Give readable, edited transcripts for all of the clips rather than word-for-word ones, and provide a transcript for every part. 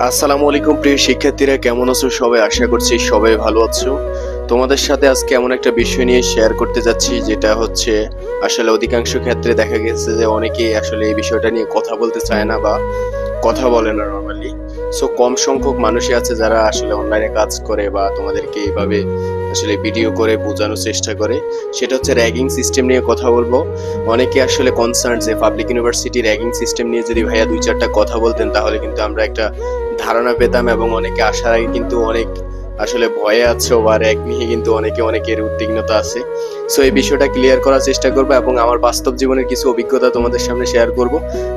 আসসালামু আলাইকুম প্রিয় শিক্ষার্থীরা, কেমন আছো সবাই? আশা করছি সবাই ভালো আছো। তোমাদের সাথে আজকে এমন একটা বিষয় নিয়ে শেয়ার করতে যাচ্ছি যেটা হচ্ছে আসলে অধিকাংশ ক্ষেত্রে দেখা গেছে যে অনেকেই আসলে এই বিষয়টা নিয়ে কথা বলতে চায় না বা কথা বলে না নর্মালি। সো কম সংখ্যক মানুষই আছে যারা আসলে অনলাইনে কাজ করে বা তোমাদেরকে এইভাবে আসলে ভিডিও করে বোঝানোর চেষ্টা করে। সেটা হচ্ছে র্যাগিং সিস্টেম নিয়ে কথা বলবো। অনেকে আসলে কনসার্ন যে পাবলিক ইউনিভার্সিটি র্যাগিং সিস্টেম নিয়ে যদি ভাইয়া দুই চারটা কথা বলতেন তাহলে কিন্তু আমরা একটা ধারণা পেতাম, এবং অনেকে আসার আগে কিন্তু অনেক আসলে ভয়ে আছে বা র্যাগ নিয়ে কিন্তু অনেকের উদ্বিগ্নতা আছে। সো এই বিষয়টা ক্লিয়ার করার চেষ্টা করবো এবং আমার বাস্তব জীবনের কিছু অভিজ্ঞতা তোমাদের সামনে শেয়ার করব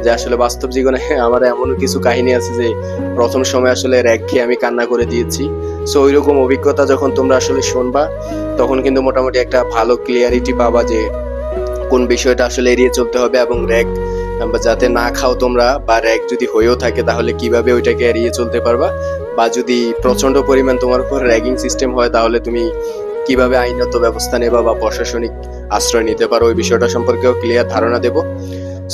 যে আসলে বাস্তব জীবনে আমার এমনও কিছু কাহিনী আছে যে প্রথম সময় আসলে র্যাগ খেয়ে আমি কান্না করে দিয়েছি। সো ওইরকম অভিজ্ঞতা যখন তোমরা আসলে শুনবা তখন কিন্তু মোটামুটি একটা ভালো ক্লিয়ারিটি পাবা যে কোন বিষয়টা আসলে এড়িয়ে চলতে হবে, এবং র্যাগ যাতে না খাও তোমরা, বা র্যাগ যদি হয়েও থাকে তাহলে কিভাবে ওইটাকে এড়িয়ে চলতে পারবা, বা যদি প্রচন্ড পরিমাণ তোমার উপর র্যাগিং সিস্টেম হয় তাহলে তুমি কিভাবে আইনত ব্যবস্থা নেবা বা প্রশাসনিক আশ্রয় নিতে পারো, ওই বিষয়টা সম্পর্কেও ক্লিয়ার ধারণা দেব।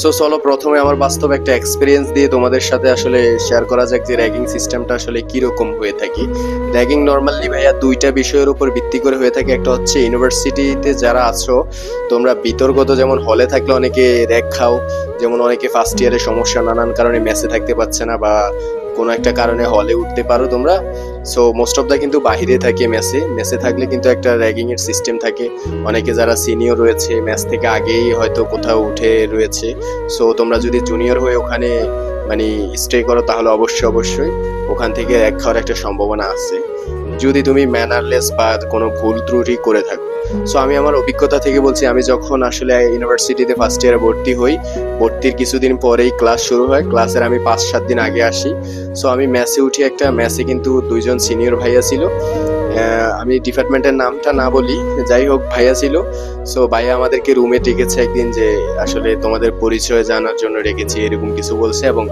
সো চলো প্রথমে আমার বাস্তব একটা এক্সপিরিয়েন্স দিয়ে তোমাদের সাথে আসলে শেয়ার করা যাক যে র্যাগিং সিস্টেমটা আসলে কিরকম হয়ে থাকে। র্যাগিং নর্মালি ভাইয়া দুইটা বিষয়ের উপর ভিত্তি করে হয়ে থাকে। একটা হচ্ছে ইউনিভার্সিটিতে যারা আছো তোমরা বিতর্কত, যেমন হলে থাকলে অনেকে র্যাগ খাও, যেমন অনেকে ফার্স্ট ইয়ারে সমস্যা নানান কারণে মেসে থাকতে পারছে না বা কোনো একটা কারণে হলে উঠতে পারো তোমরা। সো মোস্ট অফ দা কিন্তু বাহিরে থাকে, মেসে থাকলে কিন্তু একটা র্যাগিং এর সিস্টেম থাকে। অনেকে যারা সিনিয়র রয়েছে মেস থেকে আগেই হয়তো কোথাও উঠে রয়েছে, সো তোমরা যদি জুনিয়র হয়ে ওখানে মানে স্টে করো তাহলে অবশ্যই ওখান থেকে র্যাগ খাওয়ার একটা সম্ভাবনা আছে যদি তুমি ম্যানারলেস বা কোনো ভুল ত্রুটি করে থাকো। সো আমি আমার অভিজ্ঞতা থেকে বলছি, আমি যখন আসলে ইউনিভার্সিটিতে ফার্স্ট ইয়ারে ভর্তি হই, ভর্তির কিছুদিন পরেই ক্লাস শুরু হয়। ক্লাসের আমি 5-7 দিন আগে আসি। সো আমি মেসে উঠি, একটা মেসে কিন্তু দুইজন সিনিয়র ভাইয়া ছিল। আমি ডিপার্টমেন্টের নামটা না বলি, যাই হোক ভাইয়া ছিল। সো ভাইয়া আমাদেরকে রুমে ডেকেছে একদিন যে আসলে তোমাদের পরিচয় জানার জন্য রেখেছি, এরকম কিছু বলছে। এবং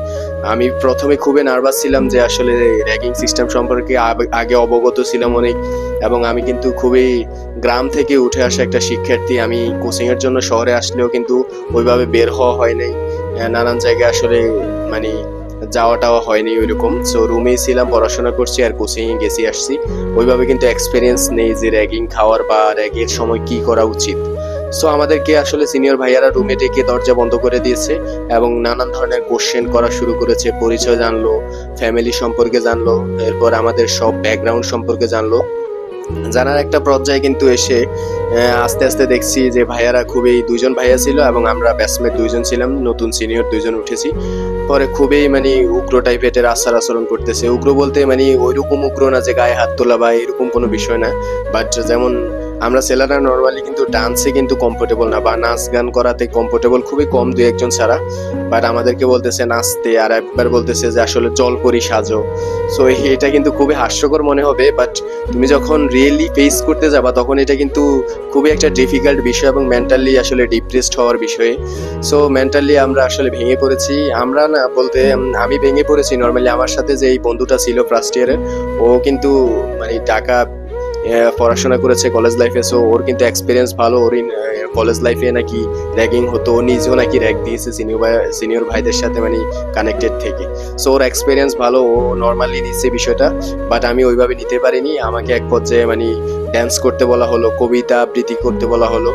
আমি প্রথমে খুবই নার্ভাস ছিলাম যে আসলে র্যাগিং সিস্টেম সম্পর্কে আগে অবগত ছিলাম অনেক, এবং আমি কিন্তু খুবই গ্রাম থেকে উঠে আসা একটা শিক্ষার্থী। আমি কোচিং এর জন্য শহরে আসলেও কিন্তু ওইভাবে বের হওয়া হয় নাই, নানান জায়গায় আসলে মানে যাওয়াটাও হয়নি ওইরকম। সো রুমেই ছিলাম, পড়াশোনা করছি আর কোচিং এ গেছি আসছি। ওইভাবে কিন্তু এক্সপিরিয়েন্স নেই যে র্যাগিং খাওয়ার বা র্যাগের সময় কি করা উচিত। সো আমাদেরকে আসলে সিনিয়র ভাইয়ারা রুমে ডেকে দরজা বন্ধ করে দিয়েছে এবং নানান ধরনের কোশ্চেন করা শুরু করেছে। পরিচয় জানলো, ফ্যামিলি সম্পর্কে জানলো, এরপর আমাদের সব ব্যাকগ্রাউন্ড সম্পর্কে জানলো। জানার একটা পর্যায়ে কিন্তু এসে আস্তে আস্তে দেখছি যে ভাইয়ারা দুইজন ভাইয়া ছিল এবং আমরা ব্যাচমেট দুইজন ছিলাম, নতুন সিনিয়র দুইজন উঠেছি। পরে খুবই মানে উগ্র টাইপের আচরণ করতেছে। উগ্র বলতে মানে ওইরকম উগ্র না যে গায়ে হাত তোলা বা এরকম কোনো বিষয় না, বাট যেমন আমরা ছেলেরা নর্মালি কিন্তু ডান্সে কিন্তু কমফোর্টেবল না, বা নাচ গান করাতে কমফোর্টেবল খুবই কম, দুই একজন ছাড়া। বাট আমাদেরকে বলতেছে নাচতে, আর একবার বলতেছে যে আসলে জলপরি সাজো। সো এটা কিন্তু খুবই হাস্যকর মনে হবে, বাট তুমি যখন রিয়েলি ফেস করতে যাবা তখন এটা কিন্তু খুবই একটা ডিফিকাল্ট বিষয় এবং মেন্টালি আসলে ডিপ্রেসড হওয়ার বিষয়। সো মেন্টালি আমরা আসলে ভেঙে পড়েছি। আমরা না বলতে আমি ভেঙে পড়েছি নর্মালি। আমার সাথে যে এই বন্ধুটা ছিল ফার্স্ট ইয়ারে, ও কিন্তু মানে ঢাকা পড়াশোনা করেছে কলেজ লাইফে। সো ওর কিন্তু এক্সপিরিয়েন্স ভালো। ওর কলেজ লাইফে নাকি র্যাগিং হতো, ও নিজেও নাকি র্যাগ দিয়েছে সিনিয়র ভাইদের সাথে মানে কানেক্টেড থেকে। সো ওর এক্সপিরিয়েন্স ভালো, ও নর্মালি নিচ্ছে বিষয়টা, বাট আমি ওইভাবে নিতে পারিনি। আমাকে এক পর্যায়ে মানে ড্যান্স করতে বলা হলো, কবিতা আবৃত্তি করতে বলা হলো,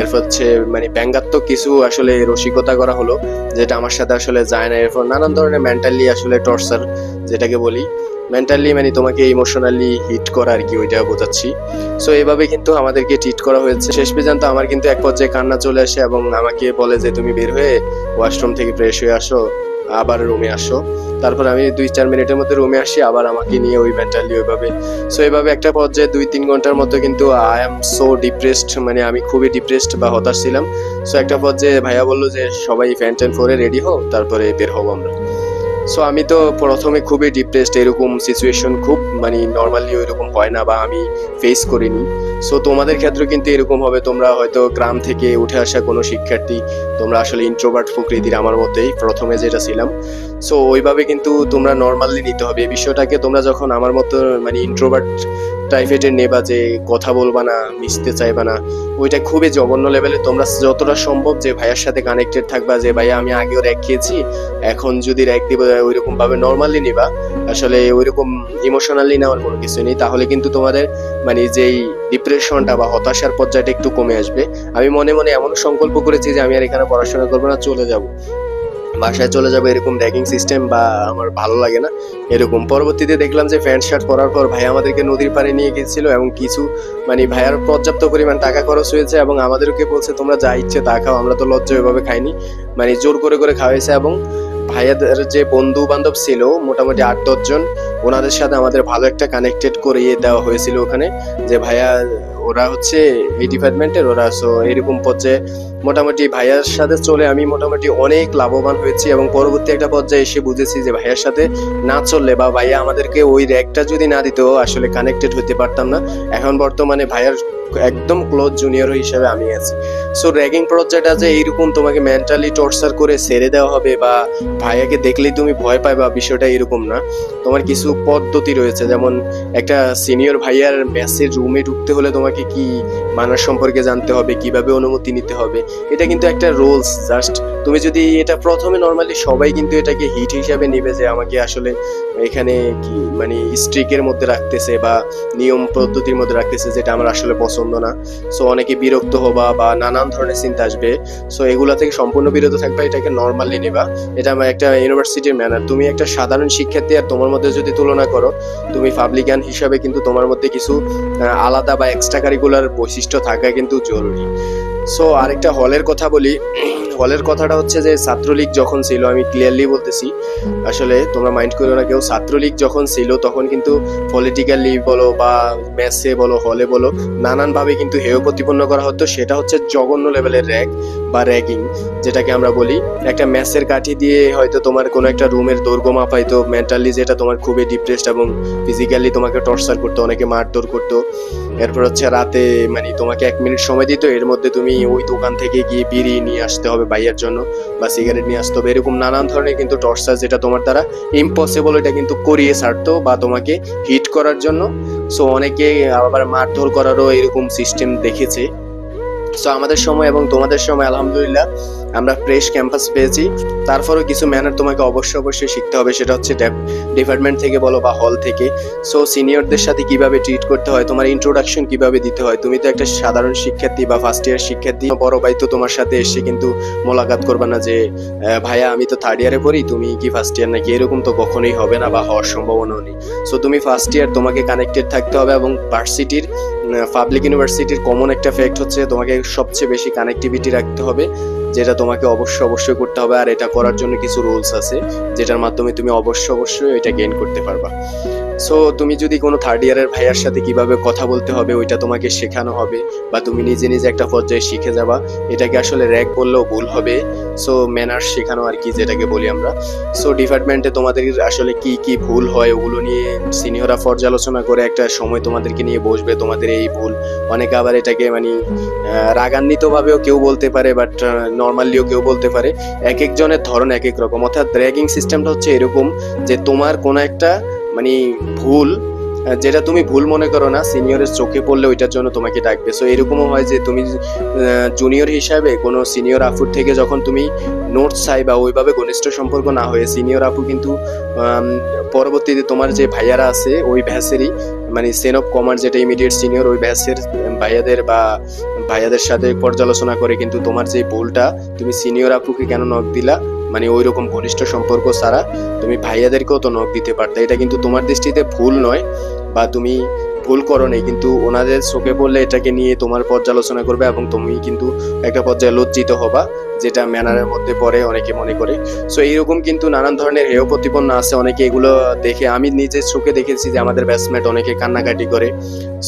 এরপর হচ্ছে মানে ব্যঙ্গাত্মক কিছু আসলে রসিকতা করা হলো যেটা আমার সাথে আসলে যায় না। এরপর নানান ধরনের মেন্টালি আসলে টর্চার যেটাকে বলি, মেন্টালি মানে তোমাকে ইমোশনালি হিট করা আর কি, ওইটা বোঝাচ্ছি। সো এইভাবে কিন্তু আমাদেরকে ট্রিট করা হয়েছে। শেষ পর্যন্ত আমার কিন্তু এক পর্যায়ে কান্না চলে আসে এবং আমাকে বলে যে তুমি বের হয়ে ওয়াশরুম থেকে ফ্রেশ হয়ে আসো, আবার রুমে আসো। তারপর আমি 2-4 মিনিটের মধ্যে রুমে আসি, আবার আমাকে নিয়ে ওই মেন্টালি ওইভাবে। সো এইভাবে একটা পর্যায়ে 2-3 ঘন্টার মতো কিন্তু আই এম সো ডিপ্রেসড, মানে আমি খুবই ডিপ্রেসড বা হতাশ ছিলাম। সো একটা পর্যায়ে ভাইয়া বললো যে সবাই ফ্যান ট্যান পরে রেডি হও, তারপরে বের হবো আমরা। সো আমি তো প্রথমে খুবই ডিপ্রেসড। এরকম সিচুয়েশন খুব মানে নর্মালি ওইরকম হয় না বা আমি ফেস করিনি। সো তোমাদের ক্ষেত্রে কিন্তু এরকম হবে। তোমরা হয়তো গ্রাম থেকে উঠে আসা কোনো শিক্ষার্থী, তোমরা আসলে ইন্ট্রোভার্ট প্রকৃতির, আমার মতেই প্রথমে যেটা ছিলাম। সো ওইভাবে কিন্তু তোমরা নর্মালি নিতে হবে এই বিষয়টাকে। তোমরা যখন আমার মতো মানে ইন্ট্রোভার্ট টাইপের নেবা, যে কথা বলবা না, মিশতে চাইবা না, ওইটা খুবই জঘন্য লেভেলে। তোমরা যতটা সম্ভব যে ভাইয়ার সাথে কানেক্টেড থাকবা, যে ভাইয়া আমি আগেও র্যাক খেয়েছি, এখন যদি র্যাক দিব ওইরকম ভাবে নর্মালি নিবা। আসলে ওইরকম ইমোশনালি নেওয়ার কোনো কিছু নেই, তাহলে কিন্তু তোমাদের মানে যেই ডিপ্রেশনটা বা হতাশার পর্যায়টা একটু কমে আসবে। আমি মনে মনে এমন সংকল্প করেছি যে আমি আর এখানে পড়াশোনা করবো না, চলে যাব, বাসায় চলে যাবো। এরকম র্যাগিং সিস্টেম বা আমার ভালো লাগে না এরকম। পরবর্তীতে দেখলাম যে প্যান্ট শার্ট পরার পর ভাই আমাদেরকে নদীর পাড়ে নিয়ে গেছিল, এবং কিছু মানে ভাইয়ার পর্যাপ্ত পরিমাণ টাকা খরচ হয়েছে, এবং আমাদেরকে বলছে তোমরা যা ইচ্ছে তা খাও। আমরা তো লজ্জা এভাবে খাইনি, মানে জোর করে করে খাওয়াইছে। এবং ভাইয়াদের যে বন্ধু বান্ধব ছিল মোটামুটি 8-10 জন, ওনাদের সাথে আমাদের ভালো একটা কানেক্টেড করিয়ে দেওয়া হয়েছিল ওখানে, যে ভাইয়া ওরা হচ্ছে এই ডিপার্টমেন্টের, ওরা সো এরকম পর্যায়ে মোটামুটি ভাইয়ার সাথে চলে আমি মোটামুটি অনেক লাভবান হয়েছি। এবং পরবর্তী একটা পর্যায়ে এসে বুঝেছি যে ভাইয়ার সাথে না চললে বা ভাইয়া আমাদেরকে ওই র্যাকটা যদি না দিত, আসলে কানেক্টেড হতে পারতাম না। এখন বর্তমানে ভাইয়ার একদম ক্লোজ জুনিয়র হিসেবে আমি আছি। সো র্যাগিং পর্যায়টা যে এইরকম তোমাকে মেন্টালি টর্চার করে ছেড়ে দেওয়া হবে বা ভাইয়াকে দেখলেই তুমি ভয় পাইবা, বিষয়টা এরকম না। তোমার কিছু পদ্ধতি রয়েছে, যেমন একটা সিনিয়র ভাইয়ার মেসের রুমে ঢুকতে হলে তোমাকে কি মানার সম্পর্কে জানতে হবে, কিভাবে অনুমতি নিতে হবে, এটা কিন্তু একটা রুলস। জাস্ট তুমি যদি এটা প্রথমে নর্মালি সবাই কিন্তু এটাকে হিট হিসাবে নেবে, যে আমাকে আসলে এখানে কি মানে স্ট্রিকের মধ্যে রাখতেছে বা নিয়ম পদ্ধতির মধ্যে রাখতেছে, যেটা আমার আসলে পছন্দ না। সো অনেকে বিরক্ত হবা বা নানান ধরনের চিন্তা আসবে। সো এগুলা থেকে সম্পূর্ণ বিরত থাকবা, এটাকে নর্মালি নেবা। এটা আমার একটা ইউনিভার্সিটির ম্যানার। তুমি একটা সাধারণ শিক্ষার্থী আর তোমার মধ্যে যদি তুলনা করো, তুমি পাবলিকান হিসাবে কিন্তু তোমার মধ্যে কিছু আলাদা বা এক্সট্রা কারিকুলার বৈশিষ্ট্য থাকা কিন্তু জরুরি। সো আরেকটা হলের কথা বলি। হলের কথাটা হচ্ছে যে ছাত্রলীগ যখন ছিল, আমি ক্লিয়ারলি বলতেছি, আসলে তোমরা মাইন্ড করো না কেউ, ছাত্রলীগ যখন ছিল তখন কিন্তু পলিটিক্যালি বলো বা মেসে বলো হলে বলো নানানভাবে কিন্তু হেয় প্রতিপন্ন করা হতো। সেটা হচ্ছে জঘন্য লেভেলের র্যাগ বা র্যাগিং, যেটাকে আমরা বলি। একটা ম্যাচের কাঠি দিয়ে হয়তো তোমার কোনো একটা রুমের দৈর্ঘ্য মাপাইতো, মেন্টালি যেটা তোমার খুবই ডিপ্রেসড, এবং ফিজিক্যালি তোমাকে টর্চার করতো, অনেকে মারধর করতো। এরপর হচ্ছে রাতে মানে তোমাকে 1 মিনিট সময় দিত, এর মধ্যে তুমি ওই দোকান থেকে গিয়ে বিড়ি নিয়ে আসতে হবে ভাইয়ার জন্য বা সিগারেট নিয়ে আসতে হবে। এরকম নানান ধরনের কিন্তু টর্চার, যেটা তোমার দ্বারা ইম্পসিবল, এটা কিন্তু করিয়ে ছাড়তো বা তোমাকে হিট করার জন্য। সো অনেকে আবার মারধর করারও এরকম সিস্টেম দেখেছে। সো আমাদের সময় এবং তোমাদের সময় আলহামদুলিল্লাহ আমরা ফ্রেশ ক্যাম্পাস পেয়েছি। তারপরেও কিছু ম্যানার তোমাকে অবশ্যই শিখতে হবে, সেটা হচ্ছে ডিপার্টমেন্ট থেকে বলো বা হল থেকে। সো সিনিয়রদের সাথে কিভাবে ট্রিট করতে হয়, তোমার ইন্ট্রোডাকশন কিভাবে দিতে হয়। তুমি তো একটা সাধারণ শিক্ষার্থী বা ফার্স্ট ইয়ার শিক্ষার্থী, বড় ভাই তো তোমার সাথে এসে কিন্তু মোলাকাত করবে না যে ভাইয়া আমি তো 3rd ইয়ারে পড়ি, তুমি কি ফার্স্ট ইয়ার নাকি, এরকম তো কখনোই হবে না বা হওয়ার সম্ভাবনাও নেই। সো তুমি ফার্স্ট ইয়ার, তোমাকে কানেক্টেড থাকতে হবে। এবং ভার্সিটির পাবলিক ইউনিভার্সিটির কমন একটা ফ্যাক্ট হচ্ছে তোমাকে সবচেয়ে বেশি কানেক্টিভিটি রাখতে হবে, যেটা তোমাকে অবশ্যই করতে হবে। আর এটা করার জন্য কিছু রুলস আছে, যেটার মাধ্যমে তুমি অবশ্যই এটা গেইন করতে পারবা। সো তুমি যদি কোনো 3rd ইয়ারের ভাইয়ার সাথে কিভাবে কথা বলতে হবে ওইটা তোমাকে শেখানো হবে, বা তুমি নিজে নিজে একটা পর্যায়ে শিখে যাবা। এটাকে আসলে র্যাক বললেও ভুল হবে। সো ম্যানার্স শেখানো আর কি, যেটাকে বলি আমরা। সো ডিপার্টমেন্টে তোমাদের আসলে কি কি ভুল হয় ওগুলো নিয়ে সিনিয়ররা পর্যালোচনা করে একটা সময় তোমাদেরকে নিয়ে বসবে, তোমাদের এই ভুল। অনেকে আবার এটাকে মানে রাগান্বিত ভাবেও কেউ বলতে পারে, বাট নর্মালিও কেউ বলতে পারে। এক একজনের ধরন এক এক রকম। অর্থাৎ র্যাগিং সিস্টেমটা হচ্ছে এরকম যে তোমার কোনো একটা মানে ভুল, যেটা তুমি ভুল মনে করো না, সিনিয়রের চোখে পড়লে ওইটার জন্য তোমাকে ডাকবে। সো এরকমও হয় যে তুমি জুনিয়র হিসাবে কোনো সিনিয়র আপুর থেকে যখন তুমি নোটস চাই বা ওইভাবে ঘনিষ্ঠ সম্পর্ক না হয়ে, সিনিয়র আপু কিন্তু পরবর্তীতে তোমার যে ভাইয়ারা আছে ওই ব্যাচেরই মানে সেন অফ কমান্ড, যেটা ইমিডিয়েট সিনিয়র, ওই ব্যাচের ভাইয়াদের সাথে পর্যালোচনা করে কিন্তু তোমার যে ভুলটা, তুমি সিনিয়র আপুকে কেন নক দিলা, মানে ওই রকম ঘনিষ্ঠ সম্পর্ক ছাড়া তুমি ভাইয়াদেরকেও তো নক দিতে পারতে। এটা কিন্তু তোমার দৃষ্টিতে ভুল নয় বা তুমি ভুল করো নাই, কিন্তু ওনাদের চোখে পড়লে এটাকে নিয়ে তোমার পর্যালোচনা করবে এবং তুমি কিন্তু একটা পর্যায়ে লজ্জিত হবা, যেটা ম্যানারের মধ্যে পড়ে অনেকে মনে করে। সো এইরকম কিন্তু নানান ধরনের হেয় প্রতিপন্ন আছে। অনেকে এগুলো দেখে, আমি নিজের চোখে দেখেছি যে আমাদের ব্যাচমেট অনেকে কান্নাকাটি করে।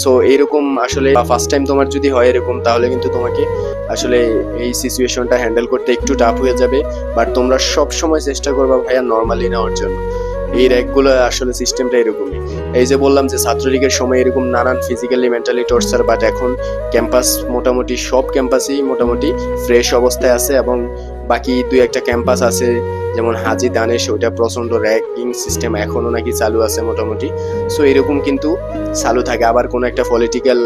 সো এইরকম আসলে ফার্স্ট টাইম তোমার যদি হয় এরকম, তাহলে কিন্তু তোমাকে আসলে এই সিচুয়েশনটা হ্যান্ডেল করতে একটু টাফ হয়ে যাবে। বাট তোমরা সব সময় চেষ্টা করবা ভাইয়া নর্মালি নেওয়ার জন্য। এই র্যাকগুলো আসলে সিস্টেমটা এরকমই। এই যে বললাম যে ছাত্রলীগের সময় এরকম নানান ফিজিক্যালি মেন্টালি টর্চার, বাট এখন ক্যাম্পাস মোটামুটি সব ক্যাম্পাসেই মোটামুটি ফ্রেশ অবস্থায় আছে এবং বাকি 2-1টা ক্যাম্পাস আছে, যেমন হাজী দানেশ, ওইটা প্রচণ্ড র্যাগিং সিস্টেম এখনও নাকি চালু আছে মোটামুটি। সো এরকম কিন্তু চালু থাকে। আবার কোনো একটা পলিটিক্যাল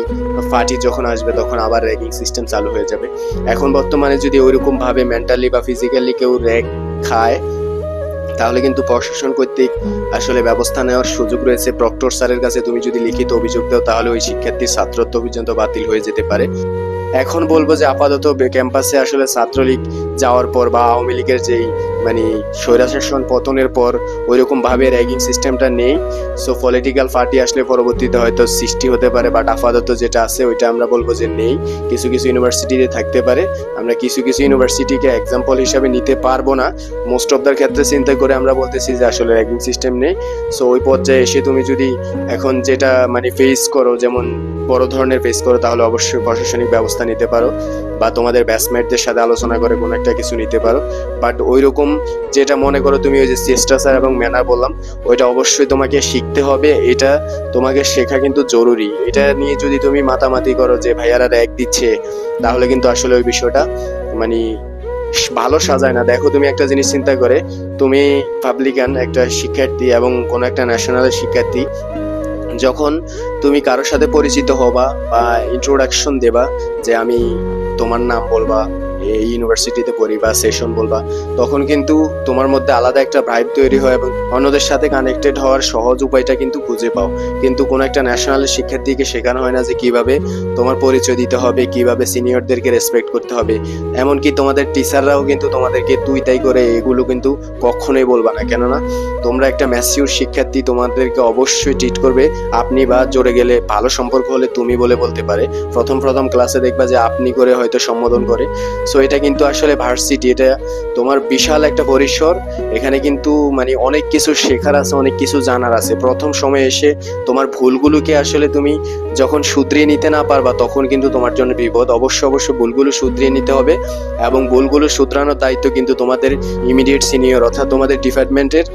পার্টি যখন আসবে তখন আবার র্যাগিং সিস্টেম চালু হয়ে যাবে। এখন বর্তমানে যদি ওইরকমভাবে মেন্টালি বা ফিজিক্যালি কেউ র্যাগ খায় তাহলে কিন্তু প্রশাসন কর্তৃক আসলে ব্যবস্থা নেওয়ার সুযোগ রয়েছে। প্রক্টর স্যারের কাছে তুমি যদি লিখিত অভিযোগ দাও তাহলে ওই শিক্ষার্থীর ছাত্রত্ব পর্যন্ত বাতিল হয়ে যেতে পারে। এখন বলবো যে আপাতত ক্যাম্পাসে আসলে ছাত্রলীগ যাওয়ার পর বা আওয়ামী লীগের যেই মানে স্বৈরশাসন পতনের পর ওইরকম ভাবে র্যাগিং সিস্টেমটা নেই। সো পলিটিক্যাল পার্টি আসলে পরবর্তীতে হয়তো সৃষ্টি হতে পারে, বাট আপাতত যেটা আছে ওইটা আমরা বলবো যে নেই। কিছু কিছু ইউনিভার্সিটিতে থাকতে পারে, আমরা কিছু কিছু ইউনিভার্সিটিকে এক্সাম্পল হিসাবে নিতে পারবো না। মোস্ট অফ দ্য ক্ষেত্রে চিন্তা করে আমরা বলতেছি যে আসলে র্যাগিং সিস্টেম নেই। সো ওই পর্যায়ে এসে তুমি যদি এখন যেটা মানে ফেস করো, যেমন বড় ধরনের ফেস করো, তাহলে অবশ্যই প্রশাসনিক ব্যবস্থা নিতে পারো বা তোমাদের ব্যাচমেটদের সাথে আলোচনা করে কোনো একটা কিছু নিতে পারো। বাট ওই রকম যেটা মনে করো তুমি ওই যে শিষ্টাচার এবং ম্যানার বললাম, ওইটা অবশ্যই তোমাকে শিখতে হবে। এটা তোমাকে শেখা কিন্তু জরুরি। এটা নিয়ে যদি তুমি মাতামাতি করো যে ভাইয়ারা র্যাগ দিচ্ছে, তাহলে কিন্তু আসলে ওই বিষয়টা মানে ভালো সাজায় না। দেখো তুমি একটা জিনিস চিন্তা করে, তুমি পাবলিকান একটা শিক্ষার্থী এবং কোনো একটা ন্যাশনালের শিক্ষার্থী, যখন তুমি কারোর সাথে পরিচিত হবা বা ইন্ট্রোডাকশন দেবা যে আমি তোমার নাম বলবা, এই ইউনিভার্সিটিতে পড়ি বা সেশন বলবা, তখন কিন্তু তোমার মধ্যে আলাদা একটা ভাইব তৈরি হয় এবং অন্যদের সাথে কানেক্টেড হওয়ার সহজ উপায়টা কিন্তু খুঁজে পাও। কিন্তু কোনো একটা ন্যাশনাল শিক্ষার্থীকে শেখানো হয় না যে কিভাবে তোমার পরিচয় দিতে হবে, কিভাবে সিনিয়রদেরকে রেসপেক্ট করতে হবে। এমনকি তোমাদের টিচাররাও কিন্তু তোমাদেরকে তুই তাই করে এগুলো কিন্তু কখনোই বলবা না, কেননা তোমরা একটা ম্যাচিউর শিক্ষার্থী। তোমাদেরকে অবশ্যই ট্রিট করবে আপনি, বা জোরে গেলে ভালো সম্পর্ক হলে তুমি বলে বলতে পারে। প্রথম প্রথম ক্লাসে দেখবা যে আপনি করে হয়তো সম্বোধন করে। সো এটা কিন্তু আসলে ভার্সিটি, এটা তোমার বিশাল একটা পরিসর। এখানে কিন্তু মানে অনেক কিছু শেখার আছে, অনেক কিছু জানার আছে। প্রথম সময় এসে তোমার ভুলগুলোকে আসলে তুমি যখন শুধরিয়ে নিতে না পারবা তখন কিন্তু তোমার জন্য বিপদ। অবশ্যই ভুলগুলো শুধরিয়ে নিতে হবে এবং ভুলগুলো শুধরানোর দায়িত্ব কিন্তু তোমাদের ইমিডিয়েট সিনিয়র অর্থাৎ তোমাদের ডিপার্টমেন্টের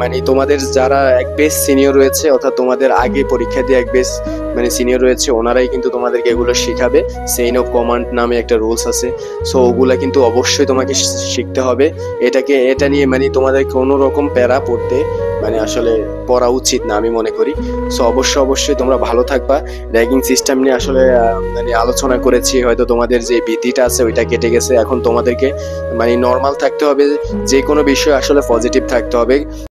মানে তোমাদের যারা এক বেস সিনিয়র রয়েছে, অর্থাৎ তোমাদের আগে পরীক্ষা দিয়ে এক বেস মানে সিনিয়র রয়েছে, ওনারাই কিন্তু তোমাদেরকে এগুলো শিখাবে। চেইন অফ কমান্ড নামে একটা রুলস আছে। সো ওগুলা কিন্তু অবশ্যই তোমাকে শিখতে হবে। এটা নিয়ে মানে তোমাদের কোনো রকম প্যারা পড়তে মানে আসলে পড়া উচিত না আমি মনে করি। সো অবশ্যই তোমরা ভালো থাকবা। র্যাগিং সিস্টেম নিয়ে আসলে মানে আলোচনা করেছি, হয়তো তোমাদের যে ভীতিটা আছে ওইটা কেটে গেছে। এখন তোমাদেরকে মানে নর্মাল থাকতে হবে, যে কোনো বিষয়ে আসলে পজিটিভ থাকতে হবে।